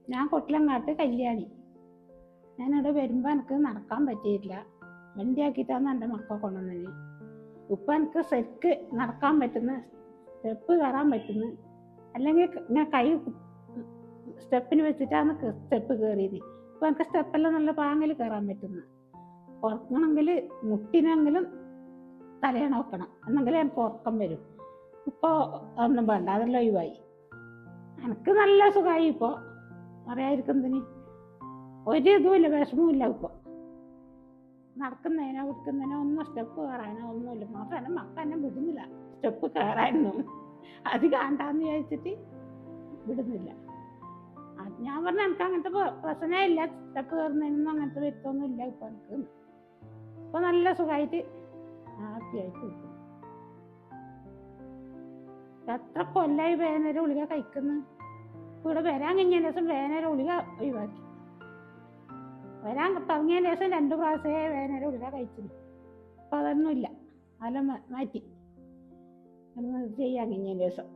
ഞാൻ കൊട്ടിലങ്ങാട്ട് കല്യാണി. ഞാനിവിടെ വരുമ്പോൾ എനിക്ക് നടക്കാൻ പറ്റിയില്ല. വണ്ടിയാക്കിയിട്ടാണ് എൻ്റെ മക്കളെ കൊണ്ടുവന്നത്. ഇപ്പം എനിക്ക് ശരിക്ക് നടക്കാൻ പറ്റുന്ന, സ്റ്റെപ്പ് കയറാൻ പറ്റുന്നു. അല്ലെങ്കിൽ ഞാൻ കൈ സ്റ്റെപ്പിന് വെച്ചിട്ടാണ് സ്റ്റെപ്പ് കയറിയത്. ഇപ്പം എനിക്ക് സ്റ്റെപ്പെല്ലാം നല്ല പാങ്ങിൽ കയറാൻ പറ്റുന്നു. ഉറങ്ങണമെങ്കിൽ മുട്ടിനെങ്കിലും തലയണ വെക്കണം, എന്നെങ്കിലും എനിക്ക് ഉറക്കം വരും. ഇപ്പോൾ ഒന്നും വേണ്ട, അതെല്ലാം ഒഴിവായി. എനിക്ക് നല്ല സുഖമായി. ഇപ്പോൾ പറയാതിരിക്കുന്നതിന് ഒരു ഇതുമില്ല, വിഷമമില്ല. ഇപ്പോൾ നടക്കുന്നതിനോ വിൽക്കുന്നതിനോ ഒന്നും, സ്റ്റെപ്പ് കയറാനോ ഒന്നുമില്ല. മാത്രമല്ല മക്കൾ എന്നെ വിടുന്നില്ല സ്റ്റെപ്പ് കയറാനൊന്നും. അത് കാണാന്ന് ചോദിച്ചിട്ട് വിടുന്നില്ല. ഞാൻ പറഞ്ഞ എനിക്ക് അങ്ങനത്തെ പ്രശ്നമേ ഇല്ല. സ്റ്റെപ്പ് കയറുന്നതിനൊന്നും അങ്ങനത്തെ വ്യക്തമൊന്നും ഇല്ല. ഇപ്പം എനിക്ക് ഇപ്പം നല്ല സുഖമായിട്ട് ഹാപ്പിയായിട്ട് കിട്ടും. എത്ര കൊല്ലായി വേനര ഗുളിക കഴിക്കുന്നു. ഇവിടെ വരാൻ കഴിഞ്ഞ ദിവസം വേനര ഗുളിക ഒഴിവാക്കി. വരാൻ തുടങ്ങിയ ദിവസം 2 പ്രാവശ്യമേ വേനര ഗുളിക കഴിച്ചിരുന്നു. അപ്പം അതൊന്നുമില്ല, അതെല്ലാം മാറ്റി ചെയ്യാൻ കഴിഞ്ഞ ദിവസം.